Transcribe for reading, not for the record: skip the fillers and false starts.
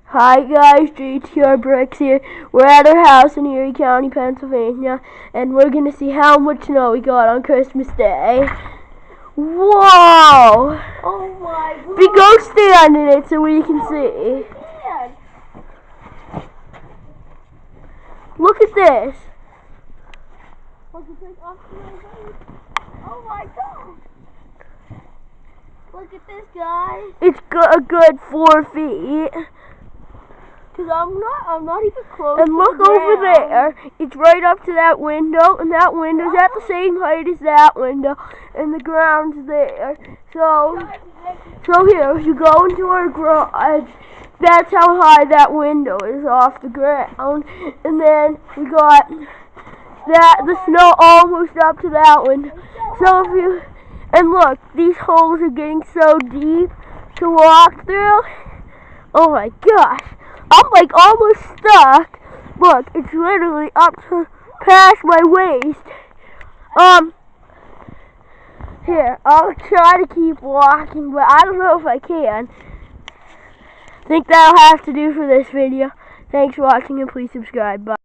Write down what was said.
Hi guys, JTR Bricks here. We're at our house in Erie County, Pennsylvania, and we're gonna see how much snow we got on Christmas Day. Whoa! Oh my God! We go stand in it so we can see. Look at this. Oh my God! Look at this, guys. It's a good 4 feet. Cause I'm not even close. And to look the over ground. there. It's right up to that window, and that window's at the same height as that window, and the ground's there. So here, if you go into our garage, that's how high that window is off the ground. And then we got the snow almost up to that window. So and look, these holes are getting so deep to walk through. Oh my gosh. I'm like almost stuck. Look, it's literally up to past my waist. Here, I'll try to keep walking, but I don't know if I can. I think that'll have to do for this video. Thanks for watching and please subscribe. Bye.